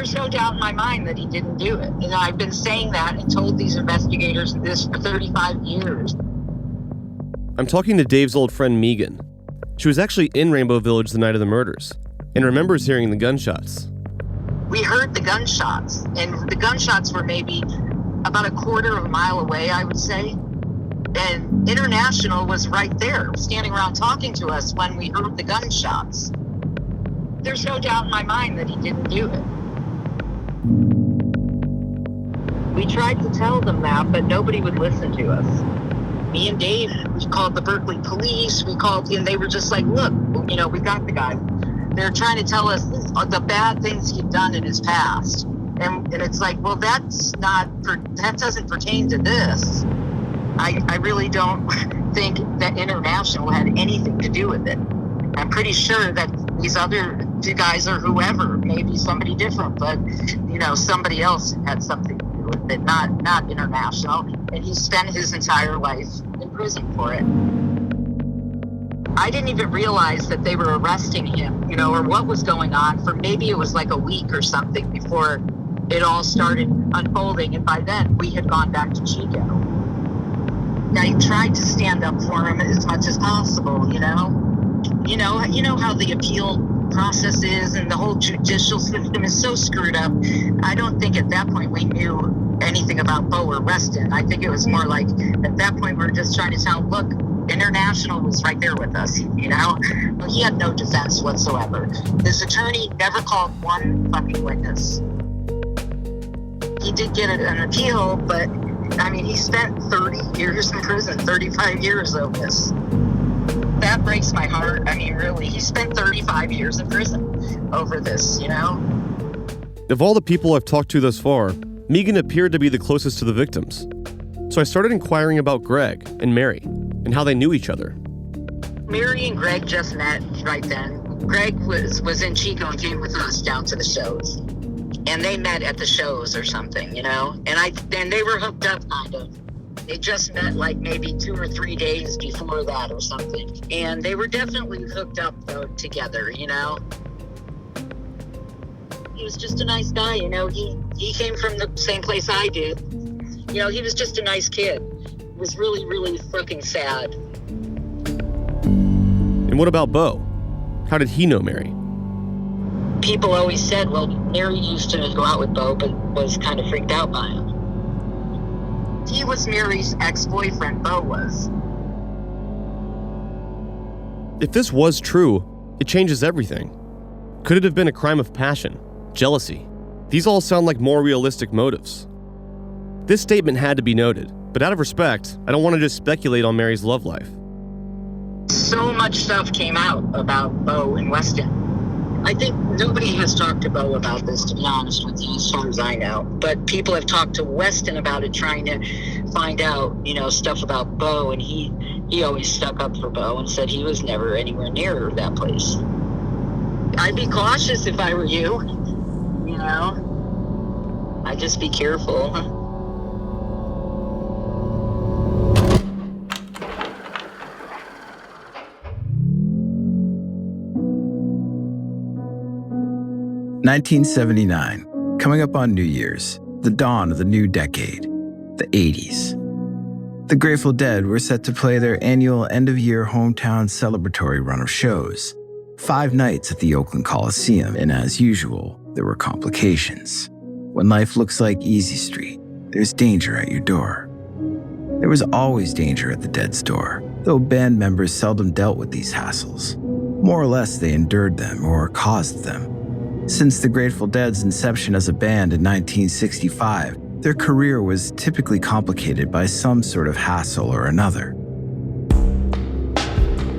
There's no doubt in my mind that he didn't do it. And I've been saying that and told these investigators this for 35 years. I'm talking to Dave's old friend Megan. She was actually in Rainbow Village the night of the murders and remembers hearing the gunshots. We heard the gunshots, and the gunshots were maybe about a quarter of a mile away, I would say. And International was right there, standing around talking to us when we heard the gunshots. There's no doubt in my mind that he didn't do it. We tried to tell them that, but nobody would listen to us. Me and Dave, we called the Berkeley police, and they were just like, look, we got the guy. They're trying to tell us the bad things he'd done in his past. And it's like, well, that doesn't pertain to this. I really don't think that International had anything to do with it. I'm pretty sure that these other two guys or whoever, maybe somebody different, but, somebody else had something to do with it, not International. And he spent his entire life in prison for it. I didn't even realize that they were arresting him, or what was going on for maybe it was like a week or something before it all started unfolding. And by then we had gone back to Chico. I tried to stand up for him as much as possible, You know how the appeal process is and the whole judicial system is so screwed up. I don't think at that point we knew anything about Bo or Weston. I think it was more like at that point we were just trying to tell him, look, International was right there with us, He had no defense whatsoever. This attorney never called one fucking witness. He did get an appeal, but he spent 30 years in prison, 35 years of this. That breaks my heart. Really, he spent 35 years in prison over this, Of all the people I've talked to thus far, Megan appeared to be the closest to the victims. So I started inquiring about Greg and Mary and how they knew each other. Mary and Greg just met right then. Greg was in Chico and came with us down to the shows. And they met at the shows or something, And they were hooked up, kind of. They just met like maybe 2 or 3 days before that or something. And they were definitely hooked up, though, together, He was just a nice guy, He came from the same place I did. He was just a nice kid. It was really, really fucking sad. And what about Bo? How did he know Mary? People always said, well, Mary used to go out with Bo, but was kind of freaked out by him. He was Mary's ex-boyfriend, Bo was. If this was true, it changes everything. Could it have been a crime of passion, jealousy? These all sound like more realistic motives. This statement had to be noted, but out of respect, I don't want to just speculate on Mary's love life. So much stuff came out about Bo and Weston. I think nobody has talked to Bo about this, to be honest with you, as far as I know. But people have talked to Weston about it, trying to find out, stuff about Bo, and he always stuck up for Bo and said he was never anywhere near that place. I'd be cautious if I were you, I'd just be careful. (1979), coming up on New Year's, the dawn of the new decade, the 80s. The Grateful Dead were set to play their annual end-of-year hometown celebratory run of shows, 5 nights at the Oakland Coliseum, and as usual, there were complications. When life looks like Easy Street, there's danger at your door. There was always danger at the Dead's door, though band members seldom dealt with these hassles. More or less, they endured them or caused them. Since the Grateful Dead's inception as a band in 1965, their career was typically complicated by some sort of hassle or another.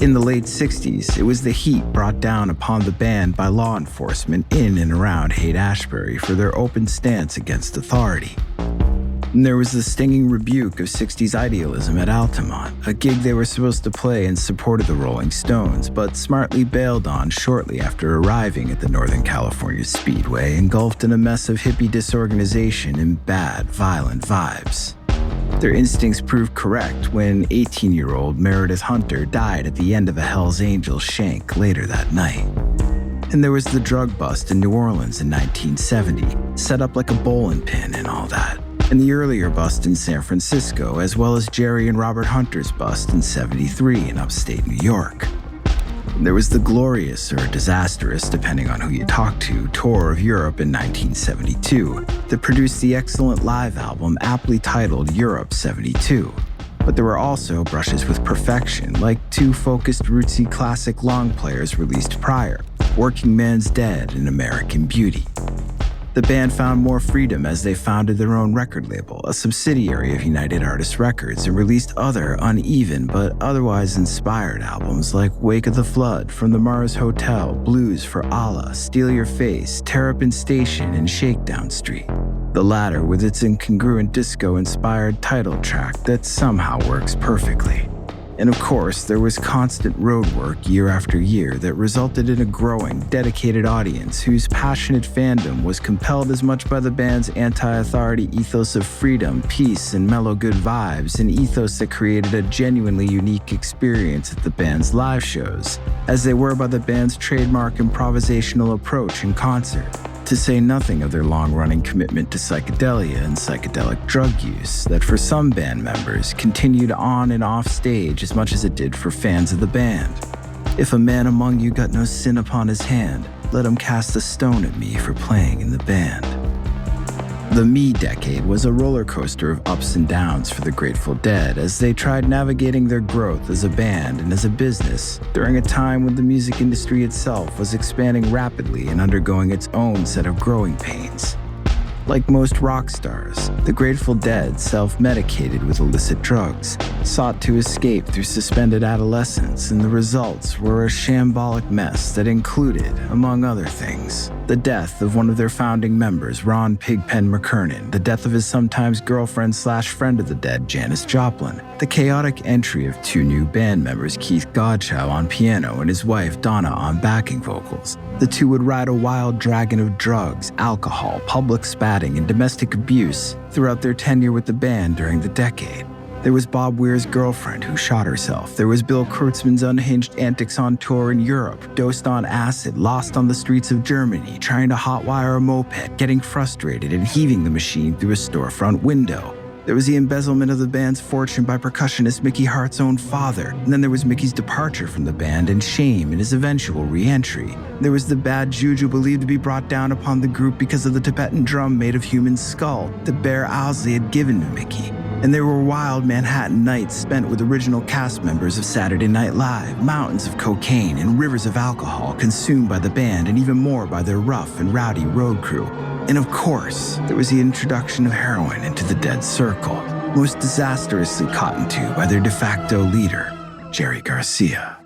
In the late 60s, it was the heat brought down upon the band by law enforcement in and around Haight-Ashbury for their open stance against authority. And there was the stinging rebuke of 60s idealism at Altamont, a gig they were supposed to play in support of the Rolling Stones, but smartly bailed on shortly after arriving at the Northern California Speedway, engulfed in a mess of hippie disorganization and bad, violent vibes. Their instincts proved correct when 18-year-old Meredith Hunter died at the end of a Hell's Angels shank later that night. And there was the drug bust in New Orleans in 1970, set up like a bowling pin and all that. And the earlier bust in San Francisco, as well as Jerry and Robert Hunter's bust in '73 in upstate New York. There was the glorious or disastrous, depending on who you talk to, tour of Europe in 1972 that produced the excellent live album aptly titled Europe 72. But there were also brushes with perfection, like two focused rootsy classic long players released prior, Working Man's Dead and American Beauty. The band found more freedom as they founded their own record label, a subsidiary of United Artists Records, and released other uneven but otherwise inspired albums like Wake of the Flood, From the Mars Hotel, Blues for Allah, Steal Your Face, Terrapin Station, and Shakedown Street. The latter with its incongruent disco-inspired title track that somehow works perfectly. And of course, there was constant road work year after year that resulted in a growing, dedicated audience whose passionate fandom was compelled as much by the band's anti-authority ethos of freedom, peace, and mellow good vibes, an ethos that created a genuinely unique experience at the band's live shows, as they were by the band's trademark improvisational approach in concert. To say nothing of their long-running commitment to psychedelia and psychedelic drug use that for some band members continued on and off stage as much as it did for fans of the band. If a man among you got no sin upon his hand, let him cast a stone at me for playing in the band. The Me decade was a roller coaster of ups and downs for the Grateful Dead as they tried navigating their growth as a band and as a business during a time when the music industry itself was expanding rapidly and undergoing its own set of growing pains. Like most rock stars, the Grateful Dead self-medicated with illicit drugs, sought to escape through suspended adolescence, and the results were a shambolic mess that included, among other things, the death of one of their founding members, Ron Pigpen McKernan, the death of his sometimes girlfriend/friend of the Dead, Janis Joplin, the chaotic entry of two new band members, Keith Godchow on piano and his wife Donna on backing vocals. The two would ride a wild dragon of drugs, alcohol, public spatting, and domestic abuse throughout their tenure with the band during the decade. There was Bob Weir's girlfriend who shot herself. There was Bill Kurtzman's unhinged antics on tour in Europe, dosed on acid, lost on the streets of Germany, trying to hotwire a moped, getting frustrated and heaving the machine through a storefront window. There was the embezzlement of the band's fortune by percussionist Mickey Hart's own father, and then there was Mickey's departure from the band and shame in his eventual re-entry. There was the bad juju believed to be brought down upon the group because of the Tibetan drum made of human skull that Bear Owsley had given to Mickey. And there were wild Manhattan nights spent with original cast members of Saturday Night Live, mountains of cocaine and rivers of alcohol consumed by the band and even more by their rough and rowdy road crew. And of course, there was the introduction of heroin into the Dead Circle, most disastrously caught into by their de facto leader, Jerry Garcia.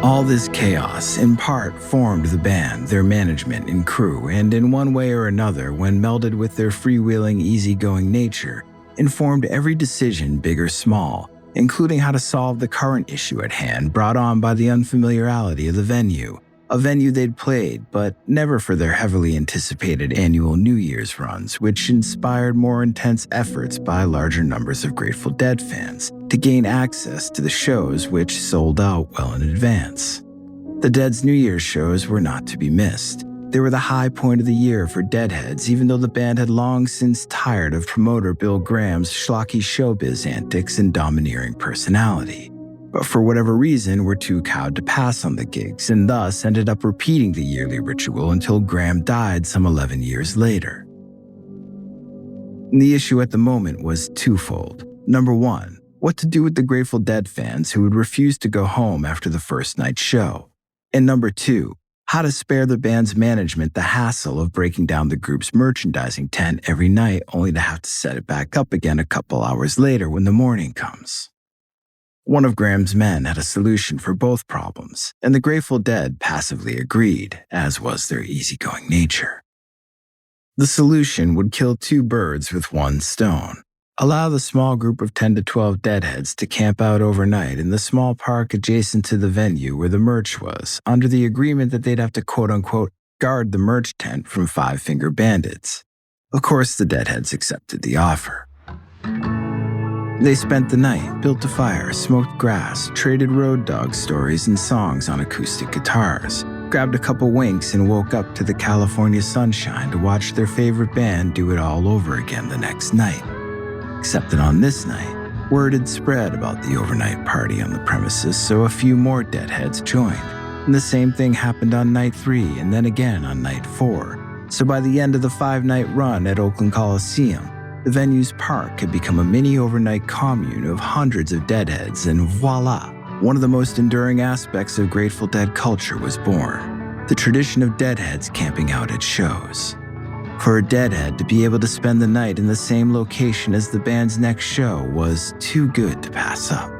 All this chaos, in part, formed the band, their management and crew, and in one way or another, when melded with their freewheeling, easygoing nature, informed every decision, big or small, including how to solve the current issue at hand brought on by the unfamiliarity of the venue. A venue they'd played, but never for their heavily anticipated annual New Year's runs, which inspired more intense efforts by larger numbers of Grateful Dead fans to gain access to the shows, which sold out well in advance. The Dead's New Year's shows were not to be missed. They were the high point of the year for Deadheads, even though the band had long since tired of promoter Bill Graham's schlocky showbiz antics and domineering personality. But for whatever reason, were too cowed to pass on the gigs, and thus ended up repeating the yearly ritual until Graham died some 11 years later. And the issue at the moment was twofold. Number one, what to do with the Grateful Dead fans who would refuse to go home after the first night's show. And number two, how to spare the band's management the hassle of breaking down the group's merchandising tent every night only to have to set it back up again a couple hours later when the morning comes. One of Graham's men had a solution for both problems, and the Grateful Dead passively agreed, as was their easygoing nature. The solution would kill two birds with one stone. Allow the small group of 10 to 12 Deadheads to camp out overnight in the small park adjacent to the venue where the merch was, under the agreement that they'd have to quote-unquote guard the merch tent from Five-Finger Bandits. Of course, the Deadheads accepted the offer. They spent the night, built a fire, smoked grass, traded road dog stories and songs on acoustic guitars, grabbed a couple winks and woke up to the California sunshine to watch their favorite band do it all over again the next night. Except that on this night, word had spread about the overnight party on the premises, so a few more deadheads joined. And the same thing happened on night 3 and then again on night 4. So by the end of the 5-night run at Oakland Coliseum, the venue's park had become a mini overnight commune of hundreds of deadheads, and voila, one of the most enduring aspects of Grateful Dead culture was born: the tradition of deadheads camping out at shows. For a deadhead to be able to spend the night in the same location as the band's next show was too good to pass up.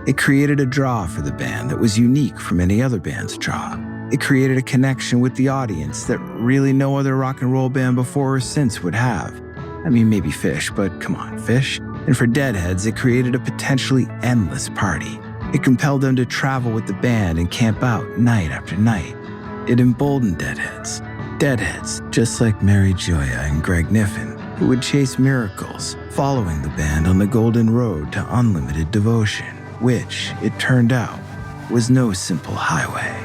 It created a draw for the band that was unique from any other band's draw. It created a connection with the audience that really no other rock and roll band before or since would have. I mean, maybe Fish, but come on, Fish. And for deadheads, it created a potentially endless party. It compelled them to travel with the band and camp out night after night. It emboldened deadheads. Deadheads, just like Mary Joya and Greg Niffen, who would chase miracles, following the band on the golden road to unlimited devotion, which, it turned out, was no simple highway.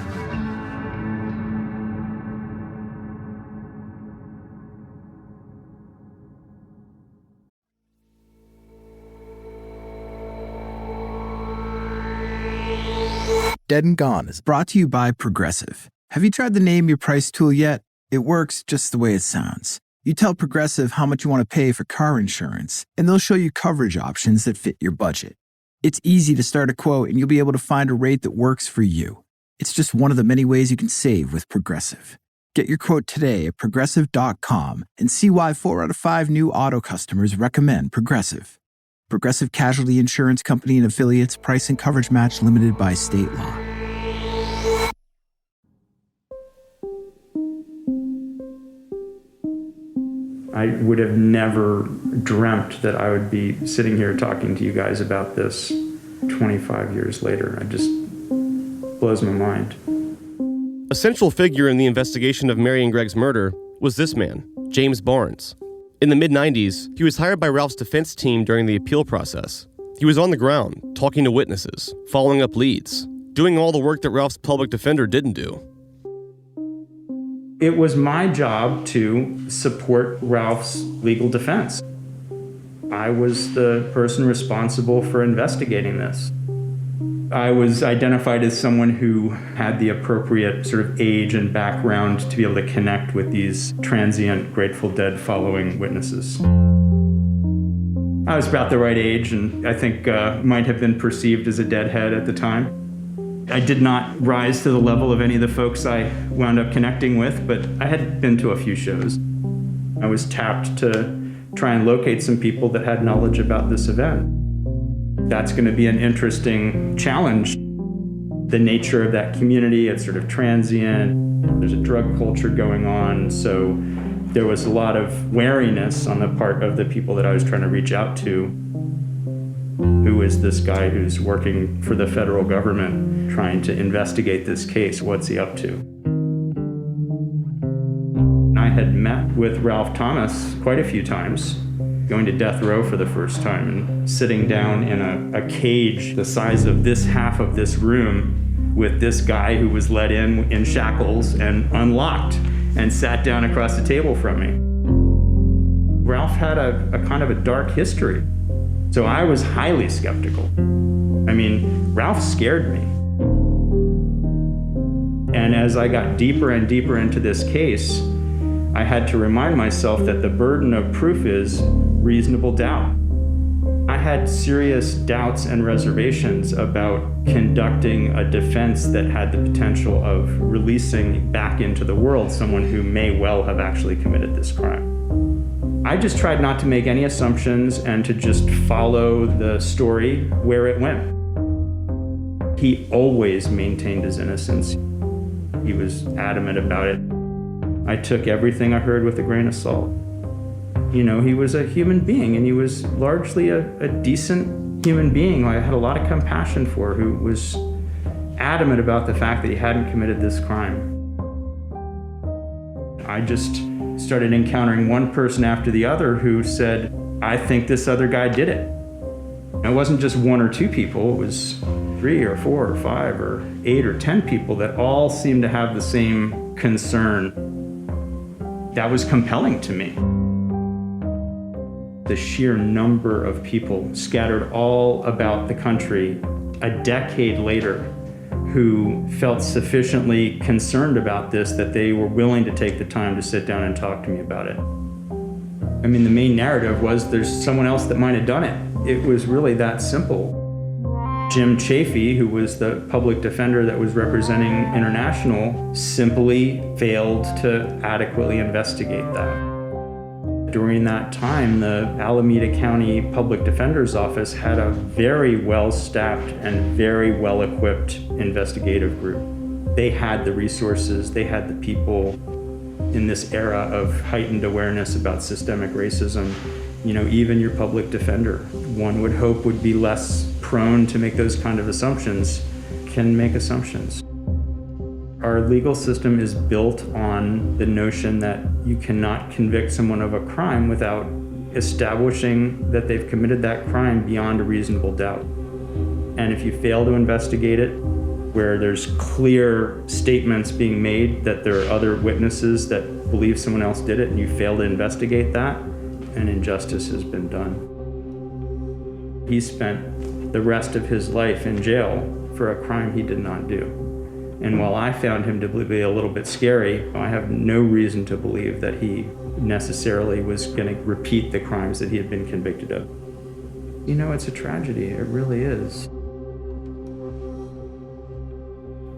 Dead and Gone is brought to you by Progressive. Have you tried the Name Your Price tool yet? It works just the way it sounds. You tell Progressive how much you want to pay for car insurance, and they'll show you coverage options that fit your budget. It's easy to start a quote, and you'll be able to find a rate that works for you. It's just one of the many ways you can save with Progressive. Get your quote today at Progressive.com and see why 4 out of 5 new auto customers recommend Progressive. Progressive Casualty Insurance Company and Affiliates. Price and coverage match limited by state law. I would have never dreamt that I would be sitting here talking to you guys about this 25 years later. It just blows my mind. A central figure in the investigation of Mary and Greg's murder was this man, James Barnes. In the mid-90s, he was hired by Ralph's defense team during the appeal process. He was on the ground, talking to witnesses, following up leads, doing all the work that Ralph's public defender didn't do. It was my job to support Ralph's legal defense. I was the person responsible for investigating this. I was identified as someone who had the appropriate sort of age and background to be able to connect with these transient Grateful Dead following witnesses. I was about the right age and I think might have been perceived as a deadhead at the time. I did not rise to the level of any of the folks I wound up connecting with, but I had been to a few shows. I was tapped to try and locate some people that had knowledge about this event. That's going to be an interesting challenge. The nature of that community, it's sort of transient. There's a drug culture going on. So there was a lot of wariness on the part of the people that I was trying to reach out to. Who is this guy who's working for the federal government trying to investigate this case? What's he up to? I had met with Ralph Thomas quite a few times, going to death row for the first time and sitting down in a cage the size of this half of this room with this guy who was let in shackles and unlocked and sat down across the table from me. Ralph had a kind of a dark history, so I was highly skeptical. I mean, Ralph scared me. And as I got deeper and deeper into this case, I had to remind myself that the burden of proof is reasonable doubt. I had serious doubts and reservations about conducting a defense that had the potential of releasing back into the world someone who may well have actually committed this crime. I just tried not to make any assumptions and to just follow the story where it went. He always maintained his innocence. He was adamant about it. I took everything I heard with a grain of salt. You know, he was a human being, and he was largely a decent human being who I had a lot of compassion for, who was adamant about the fact that he hadn't committed this crime. I just started encountering one person after the other who said, I think this other guy did it. It wasn't just 1 or 2 people, it was 3 or 4 or 5 or 8 or 10 people that all seemed to have the same concern. That was compelling to me. The sheer number of people scattered all about the country a decade later who felt sufficiently concerned about this that they were willing to take the time to sit down and talk to me about it. I mean, the main narrative was there's someone else that might have done it. It was really that simple. Jim Chafee, who was the public defender that was representing International, simply failed to adequately investigate that. During that time, the Alameda County Public Defender's Office had a very well-staffed and very well-equipped investigative group. They had the resources, they had the people. In this era of heightened awareness about systemic racism, even your public defender, one would hope would be less prone to make those kind of assumptions, can make assumptions. Our legal system is built on the notion that you cannot convict someone of a crime without establishing that they've committed that crime beyond a reasonable doubt. And if you fail to investigate it, where there's clear statements being made that there are other witnesses that believe someone else did it, and you fail to investigate that, an injustice has been done. He spent the rest of his life in jail for a crime he did not do. And while I found him to be a little bit scary, I have no reason to believe that he necessarily was going to repeat the crimes that he had been convicted of. It's a tragedy. It really is.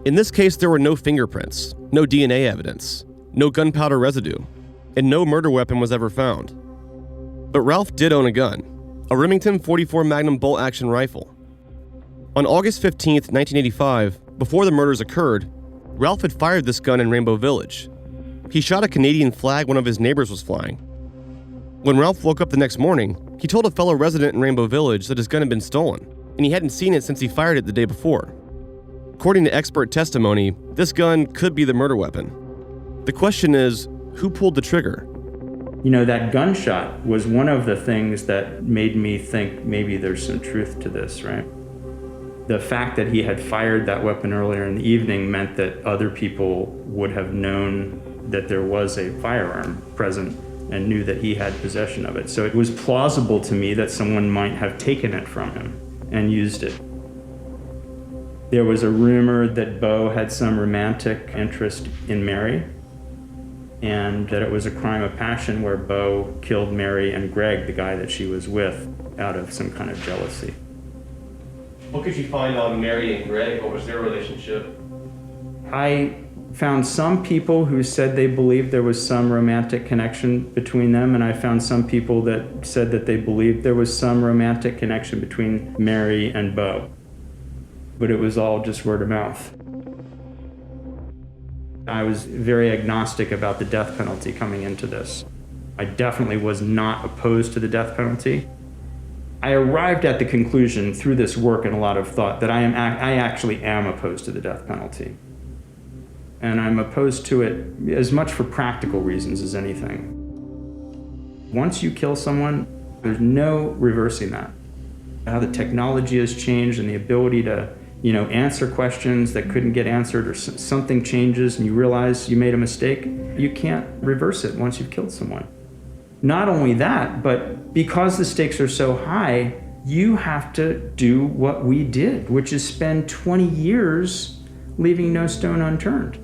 In this case, there were no fingerprints, no DNA evidence, no gunpowder residue, and no murder weapon was ever found. But Ralph did own a gun, a Remington .44 Magnum bolt-action rifle. On August 15th, 1985, before the murders occurred, Ralph had fired this gun in Rainbow Village. He shot a Canadian flag one of his neighbors was flying. When Ralph woke up the next morning, he told a fellow resident in Rainbow Village that his gun had been stolen, and he hadn't seen it since he fired it the day before. According to expert testimony, this gun could be the murder weapon. The question is, who pulled the trigger? That gunshot was one of the things that made me think maybe there's some truth to this, right? The fact that he had fired that weapon earlier in the evening meant that other people would have known that there was a firearm present and knew that he had possession of it. So it was plausible to me that someone might have taken it from him and used it. There was a rumor that Beau had some romantic interest in Mary, and that it was a crime of passion where Beau killed Mary and Greg, the guy that she was with, out of some kind of jealousy. What could you find on Mary and Greg? What was their relationship? I found some people who said they believed there was some romantic connection between them, and I found some people that said that they believed there was some romantic connection between Mary and Beau. But it was all just word of mouth. I was very agnostic about the death penalty coming into this. I definitely was not opposed to the death penalty. I arrived at the conclusion through this work and a lot of thought that I actually am opposed to the death penalty. And I'm opposed to it as much for practical reasons as anything. Once you kill someone, there's no reversing that. How the technology has changed and the ability to answer questions that couldn't get answered, or something changes and you realize you made a mistake, you can't reverse it once you've killed someone. Not only that, but because the stakes are so high, you have to do what we did, which is spend 20 years leaving no stone unturned.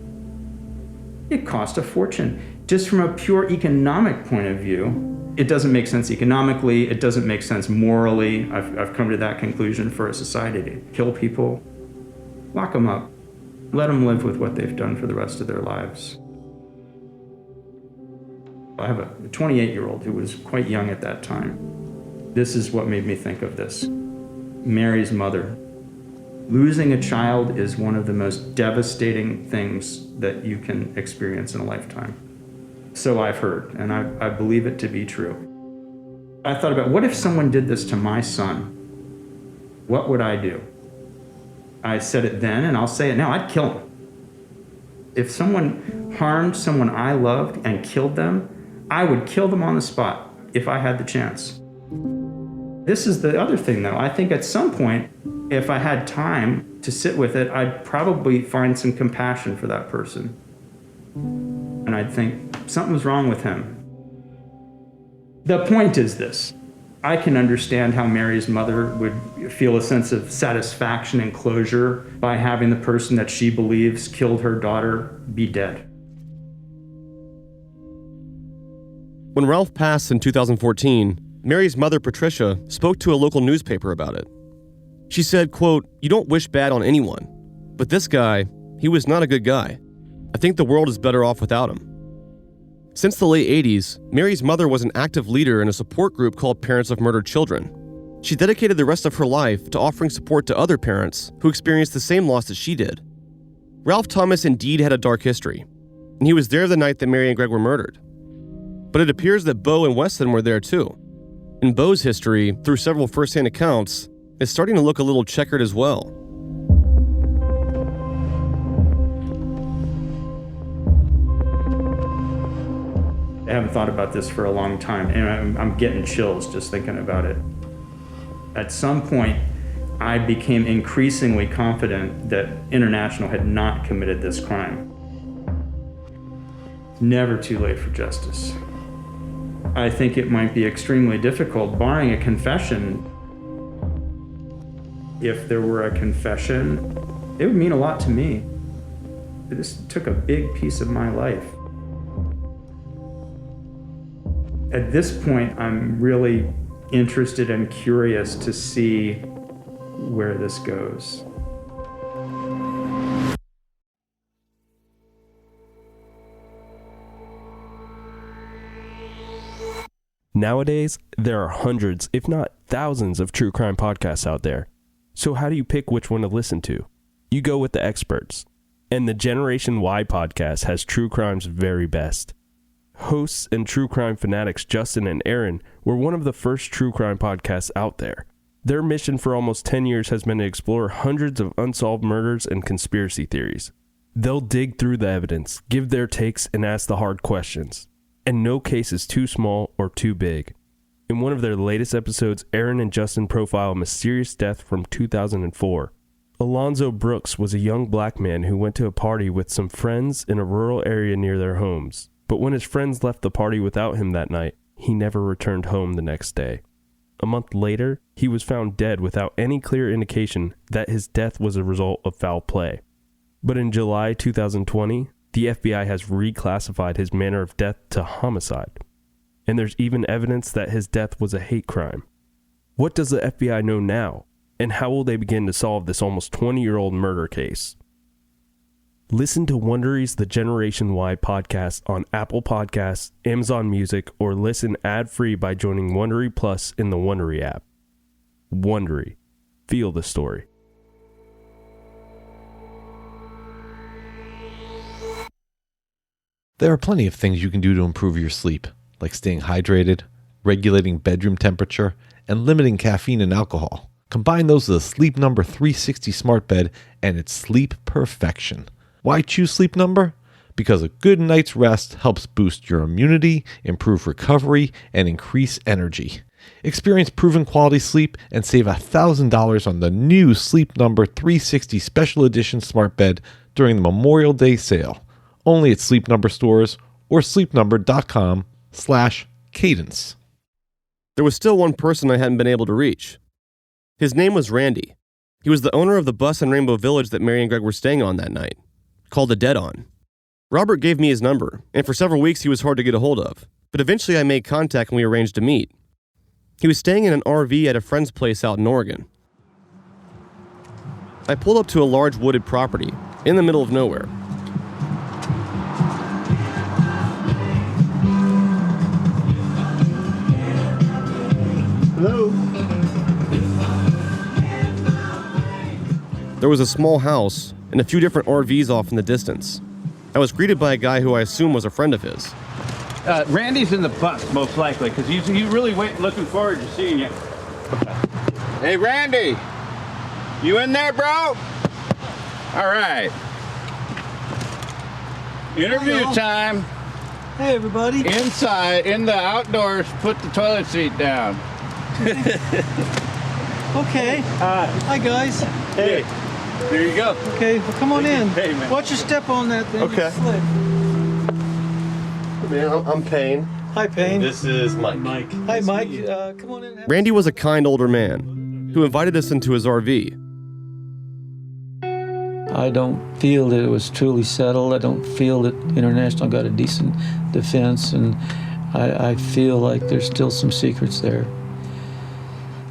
It cost a fortune. Just from a pure economic point of view, it doesn't make sense economically, it doesn't make sense morally. I've come to that conclusion for a society to kill people. Lock them up. Let them live with what they've done for the rest of their lives. I have a 28-year-old who was quite young at that time. This is what made me think of this. Mary's mother. Losing a child is one of the most devastating things that you can experience in a lifetime. So I've heard, and I believe it to be true. I thought about, what if someone did this to my son? What would I do? I said it then, and I'll say it now. I'd kill him. If someone harmed someone I loved and killed them, I would kill them on the spot if I had the chance. This is the other thing, though. I think at some point, if I had time to sit with it, I'd probably find some compassion for that person. And I'd think, something's wrong with him. The point is this. I can understand how Mary's mother would feel a sense of satisfaction and closure by having the person that she believes killed her daughter be dead. When Ralph passed in 2014, Mary's mother, Patricia, spoke to a local newspaper about it. She said, quote, "You don't wish bad on anyone, but this guy, he was not a good guy. I think the world is better off without him." Since the late 80s, Mary's mother was an active leader in a support group called Parents of Murdered Children. She dedicated the rest of her life to offering support to other parents who experienced the same loss as she did. Ralph Thomas indeed had a dark history, and he was there the night that Mary and Greg were murdered. But it appears that Bo and Weston were there too. And Bo's history, through several first-hand accounts, is starting to look a little checkered as well. I haven't thought about this for a long time, and I'm getting chills just thinking about it. At some point, I became increasingly confident that International had not committed this crime. It's never too late for justice. I think it might be extremely difficult, barring a confession. If there were a confession, it would mean a lot to me. This took a big piece of my life. At this point, I'm really interested and curious to see where this goes. Nowadays, there are hundreds, if not thousands, of true crime podcasts out there. So how do you pick which one to listen to? You go with the experts. And the Generation Y podcast has true crime's very best. Hosts and true crime fanatics Justin and Aaron were one of the first true crime podcasts out there. Their mission for almost 10 years has been to explore hundreds of unsolved murders and conspiracy theories. They'll dig through the evidence, give their takes, and ask the hard questions. And no case is too small or too big. In one of their latest episodes, Aaron and Justin profile a mysterious death from 2004. Alonzo Brooks was a young black man who went to a party with some friends in a rural area near their homes. But when his friends left the party without him that night, he never returned home the next day. A month later, he was found dead without any clear indication that his death was a result of foul play. But in July 2020, the FBI has reclassified his manner of death to homicide. And there's even evidence that his death was a hate crime. What does the FBI know now? And how will they begin to solve this almost 20-year-old murder case? Listen to Wondery's The Generation Y podcast on Apple Podcasts, Amazon Music, or listen ad-free by joining Wondery Plus in the Wondery app. Wondery. Feel the story. There are plenty of things you can do to improve your sleep, like staying hydrated, regulating bedroom temperature, and limiting caffeine and alcohol. Combine those with a Sleep Number 360 smart bed and it's sleep perfection. Why choose Sleep Number? Because a good night's rest helps boost your immunity, improve recovery, and increase energy. Experience proven quality sleep and save $1,000 on the new Sleep Number 360 Special Edition smart bed during the Memorial Day sale. Only at Sleep Number stores or sleepnumber.com/cadence. There was still one person I hadn't been able to reach. His name was Randy. He was the owner of the bus in Rainbow Village that Mary and Greg were staying on that night, called the Dead On. Robert gave me his number, and for several weeks he was hard to get a hold of, but eventually I made contact and we arranged to meet. He was staying in an RV at a friend's place out in Oregon. I pulled up to a large wooded property in the middle of nowhere. Hello? There was a small house and a few different RVs off in the distance. I was greeted by a guy who I assume was a friend of his. Randy's in the bus, most likely, because he's really looking forward to seeing you. Hey, Randy! You in there, bro? All right. Interview time. Hey, everybody. Inside, in the outdoors, put the toilet seat down. Okay. Hi, guys. Hey, there you go. Okay, well, come on in. Hey, man. Watch your step on that thing. Okay. It's slick. Man, I'm Payne. Hi, Payne. This is Mike. Hi, Mike. Come on in. Randy was a kind older man who invited us into his RV. I don't feel that it was truly settled. I don't feel that International got a decent defense, and I feel like there's still some secrets there.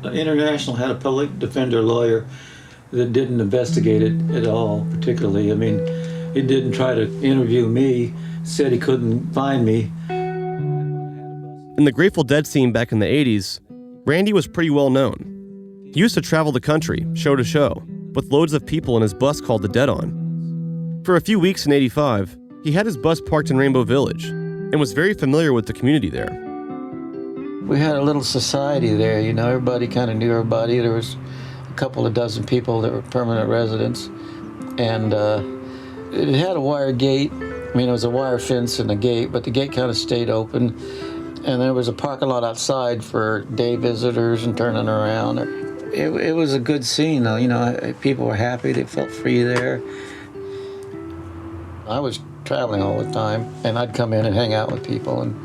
International had a public defender lawyer that didn't investigate it at all, particularly. I mean, he didn't try to interview me, said he couldn't find me. In the Grateful Dead scene back in the 80s, Randy was pretty well known. He used to travel the country, show to show, with loads of people in his bus called the Dead On. For a few weeks in '85, he had his bus parked in Rainbow Village and was very familiar with the community there. We had a little society there, you know, everybody kind of knew everybody. There was a couple of dozen people that were permanent residents, and it had a wire gate. I mean, it was a wire fence and a gate, but the gate kind of stayed open, and there was a parking lot outside for day visitors and turning around. It was a good scene, though. You know, people were happy, they felt free there. I was traveling all the time, and I'd come in and hang out with people, and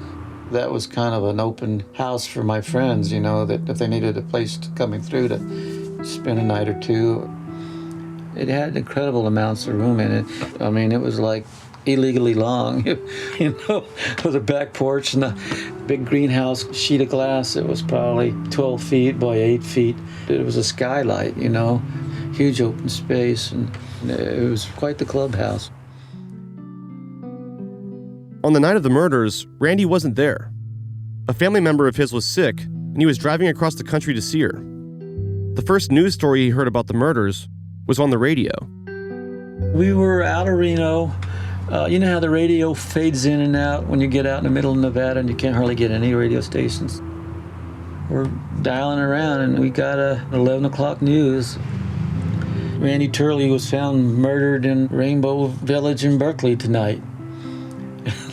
that was kind of an open house for my friends, you know, that if they needed a place coming through to spend a night or two. It had incredible amounts of room in it. I mean, it was like illegally long, you know, with a back porch and a big greenhouse sheet of glass. It was probably 12 feet by 8 feet. It was a skylight, you know, huge open space, and it was quite the clubhouse. On the night of the murders, Randy wasn't there. A family member of his was sick, and he was driving across the country to see her. The first news story he heard about the murders was on the radio. We were out of Reno. You know how the radio fades in and out when you get out in the middle of Nevada and you can't hardly get any radio stations? We're dialing around, and we got a 11 o'clock news. Randy Turley was found murdered in Rainbow Village in Berkeley tonight.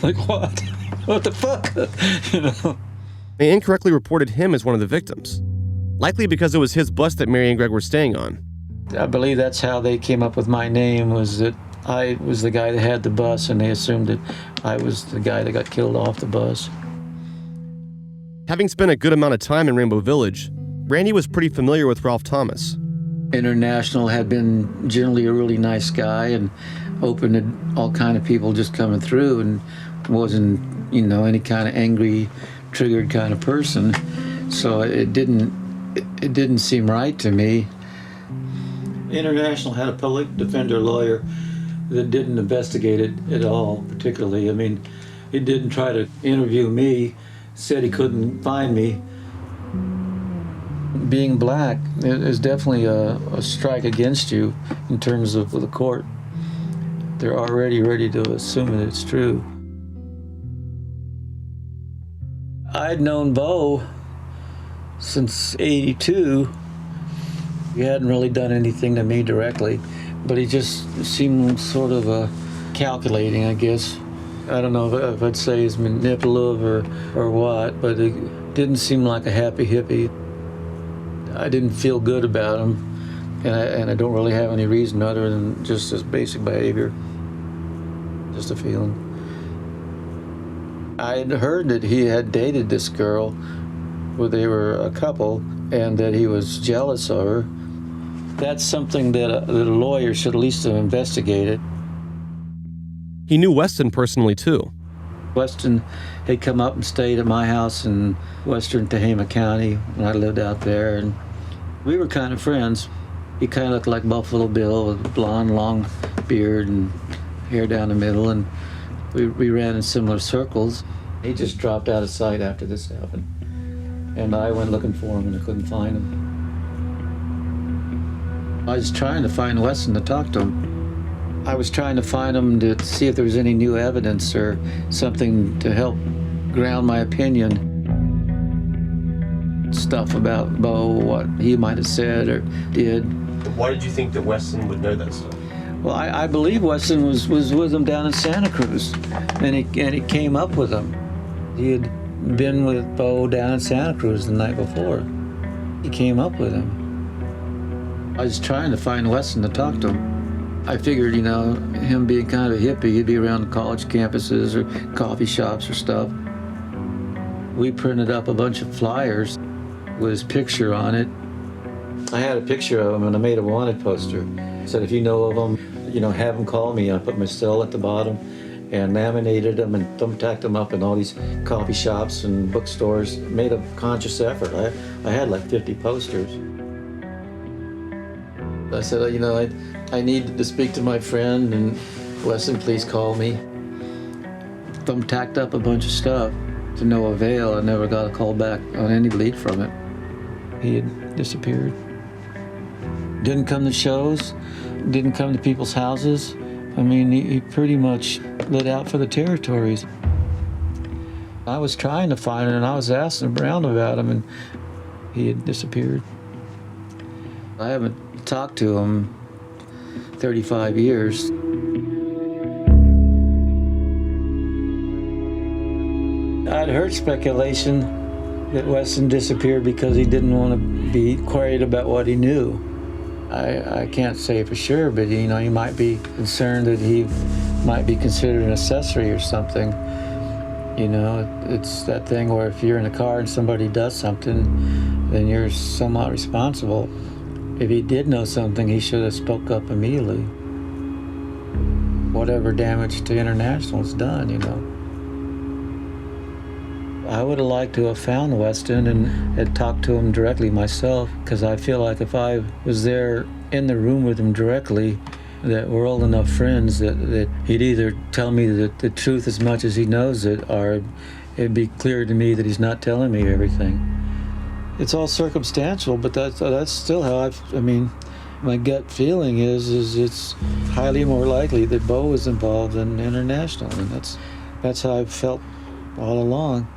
Like, what? What the fuck? You know? They incorrectly reported him as one of the victims, likely because it was his bus that Mary and Greg were staying on. I believe that's how they came up with my name, was that I was the guy that had the bus, and they assumed that I was the guy that got killed off the bus. Having spent a good amount of time in Rainbow Village, Randy was pretty familiar with Ralph Thomas. International had been generally a really nice guy and open to all kind of people just coming through, and wasn't, you know, any kind of angry, triggered kind of person. So it didn't seem right to me. International had a public defender lawyer that didn't investigate it at all, particularly. I mean, he didn't try to interview me, said he couldn't find me. Being black is definitely a strike against you in terms of the court. They're already ready to assume that it's true. I'd known Bo since '82. He hadn't really done anything to me directly, but he just seemed sort of calculating, I guess. I don't know if I'd say he's manipulative or what, but it didn't seem like a happy hippie. I didn't feel good about him, and I don't really have any reason other than just his basic behavior. Just a feeling. I'd heard that he had dated this girl, where they were a couple, and that he was jealous of her. That's something that a lawyer should at least have investigated. He knew Weston personally, too. Weston had come up and stayed at my house in western Tehama County when I lived out there, and we were kind of friends. He kind of looked like Buffalo Bill with a blonde, long beard and hair down the middle, and we ran in similar circles. He just dropped out of sight after this happened, and I went looking for him, and I couldn't find him. I was trying to find Weston to talk to him. I was trying to find him to see if there was any new evidence or something to help ground my opinion. Stuff about Bo, what he might have said or did. Why did you think that Weston would know that stuff? Well, I believe Weston was with him down in Santa Cruz, and he came up with him. He had been with Bo down in Santa Cruz the night before. He came up with him. I was trying to find Weston to talk to him. I figured, him being kind of a hippie, he'd be around the college campuses or coffee shops or stuff. We printed up a bunch of flyers with his picture on it. I had a picture of him and I made a wanted poster. I said, if you know of him, have him call me. I put my cell at the bottom and laminated them and thumbtacked them up in all these coffee shops and bookstores. Made a conscious effort. I had like 50 posters. I said, I need to speak to my friend, and Weston, please call me. Thumbtacked up a bunch of stuff to no avail. I never got a call back on any lead from it. He had disappeared. Didn't come to shows, didn't come to people's houses. I mean, he pretty much lit out for the territories. I was trying to find him, and I was asking around about him, and he had disappeared. I haven't talked to him 35 years. I'd heard speculation that Weston disappeared because he didn't want to be queried about what he knew. I can't say for sure, but he might be concerned that he might be considered an accessory or something. It's that thing where if you're in a car and somebody does something, then you're somewhat responsible. If he did know something, he should have spoke up immediately. Whatever damage to International is done, I would have liked to have found Weston and had talked to him directly myself, because I feel like if I was there in the room with him directly, that we're old enough friends that he'd either tell me the truth as much as he knows it, or it'd be clear to me that he's not telling me everything. It's all circumstantial, but that's still how my gut feeling is it's highly more likely that Bo was involved than International, and that's how I've felt all along.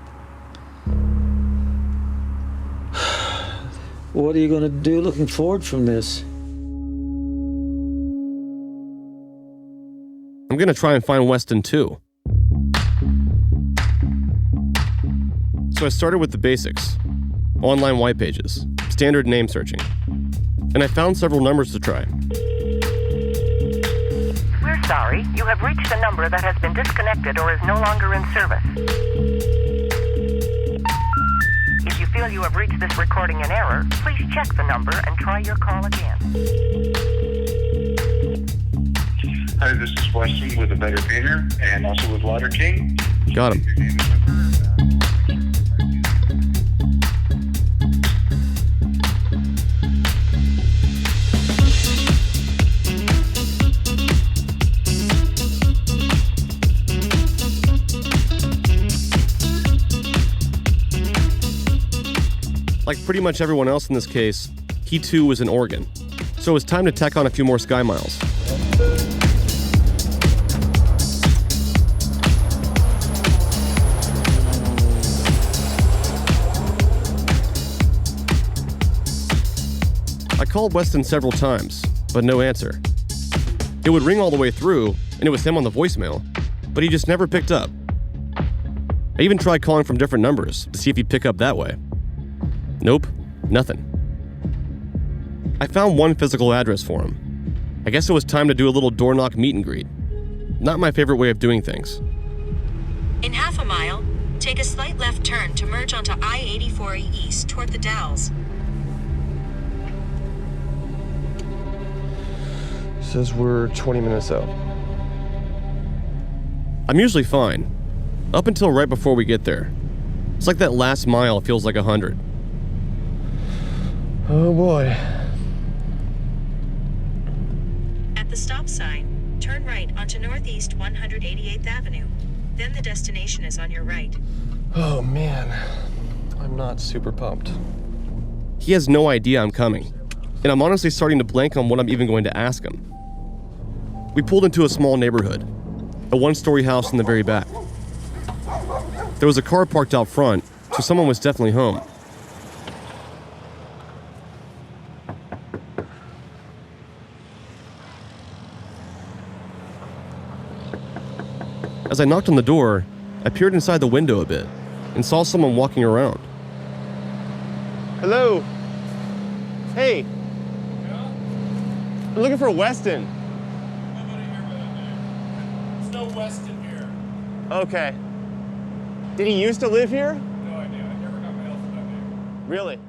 What are you going to do looking forward from this? I'm going to try and find Weston too. So I started with the basics. Online white pages, standard name searching. And I found several numbers to try. We're sorry, you have reached a number that has been disconnected or is no longer in service. If you feel you have reached this recording in error, please check the number and try your call again. Hi, this is Weston with a Better Painter and also with Water King. Got him. Like pretty much everyone else in this case, he too was in Oregon. So it was time to tack on a few more sky miles. I called Weston several times, but no answer. It would ring all the way through, and it was him on the voicemail, but he just never picked up. I even tried calling from different numbers to see if he'd pick up that way. Nope, nothing. I found one physical address for him. I guess it was time to do a little door knock meet and greet. Not my favorite way of doing things. In half a mile, take a slight left turn to merge onto I-84 East toward the Dalles. Says we're 20 minutes out. I'm usually fine, up until right before we get there. It's like that last mile feels like 100. Oh boy. At the stop sign, turn right onto Northeast 188th Avenue. Then the destination is on your right. Oh man, I'm not super pumped. He has no idea I'm coming, and I'm honestly starting to blank on what I'm even going to ask him. We pulled into a small neighborhood, a one-story house in the very back. There was a car parked out front, so someone was definitely home. As I knocked on the door, I peered inside the window a bit and saw someone walking around. Hello. Hey. Yeah? I'm looking for Weston. Nobody here by that name. There's no Weston here. Okay. Did he used to live here? No idea. I never got mail from that name. Really?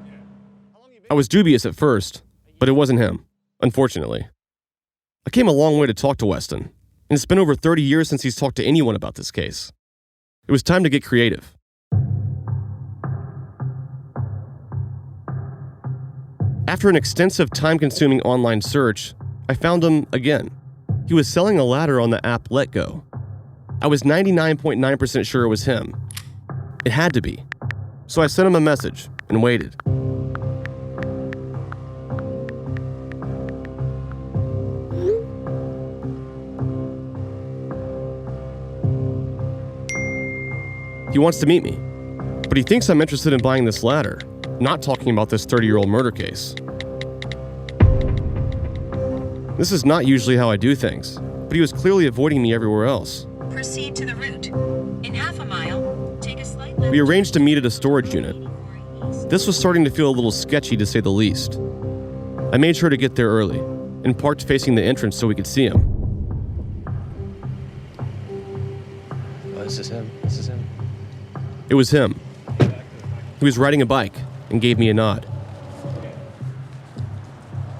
I was dubious at first, but it wasn't him, unfortunately. I came a long way to talk to Weston, and it's been over 30 years since he's talked to anyone about this case. It was time to get creative. After an extensive, time-consuming online search, I found him again. He was selling a ladder on the app LetGo. I was 99.9% sure it was him. It had to be. So I sent him a message and waited. He wants to meet me, but he thinks I'm interested in buying this ladder, not talking about this 30-year-old murder case. This is not usually how I do things, but he was clearly avoiding me everywhere else. Proceed to the route. In half a mile, take a slight left. We arranged to meet at a storage unit. This was starting to feel a little sketchy, to say the least. I made sure to get there early and parked facing the entrance so we could see him. Oh, this is him. This is him. It was him. He was riding a bike and gave me a nod.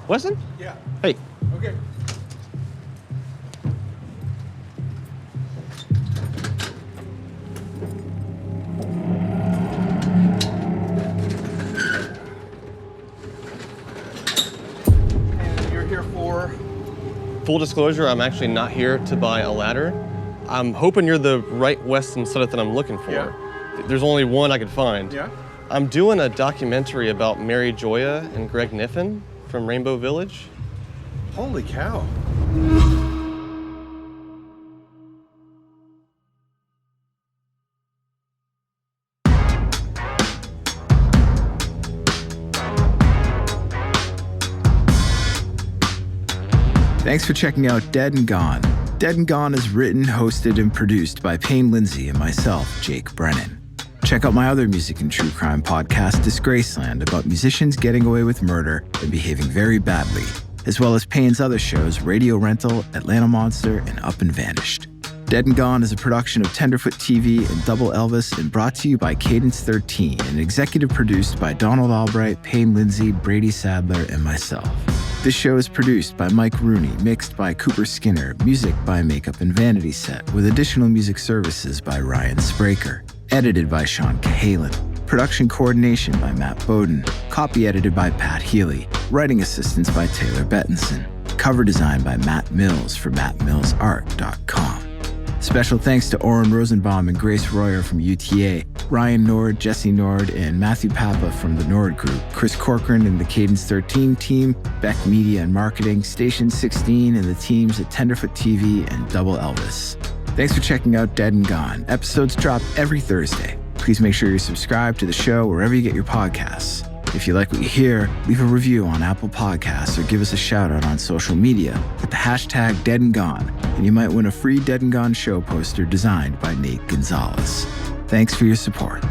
Weston? Yeah. Hey. Okay. And you're here for? Full disclosure, I'm actually not here to buy a ladder. I'm hoping you're the right Weston Suddeth that I'm looking for. Yeah. There's only one I could find. Yeah. I'm doing a documentary about Mary Joya and Greg Niffen from Rainbow Village. Holy cow. Thanks for checking out Dead and Gone. Dead and Gone is written, hosted, and produced by Payne Lindsay and myself, Jake Brennan. Check out my other music and true crime podcast, Disgraceland, about musicians getting away with murder and behaving very badly, as well as Payne's other shows, Radio Rental, Atlanta Monster, and Up and Vanished. Dead and Gone is a production of Tenderfoot TV and Double Elvis and brought to you by Cadence 13 and executive produced by Donald Albright, Payne Lindsay, Brady Sadler, and myself. This show is produced by Mike Rooney, mixed by Cooper Skinner, music by Makeup and Vanity Set, with additional music services by Ryan Spraker. Edited by Sean Cahalan. Production coordination by Matt Bowden. Copy edited by Pat Healy. Writing assistance by Taylor Bettinson. Cover design by Matt Mills for mattmillsart.com. Special thanks to Oren Rosenbaum and Grace Royer from UTA, Ryan Nord, Jesse Nord, and Matthew Papa from the Nord Group, Chris Corcoran and the Cadence 13 team, Beck Media and Marketing, Station 16, and the teams at Tenderfoot TV and Double Elvis. Thanks for checking out Dead and Gone. Episodes drop every Thursday. Please make sure you're subscribed to the show wherever you get your podcasts. If you like what you hear, leave a review on Apple Podcasts or give us a shout out on social media with the hashtag Dead and Gone, and you might win a free Dead and Gone show poster designed by Nate Gonzalez. Thanks for your support.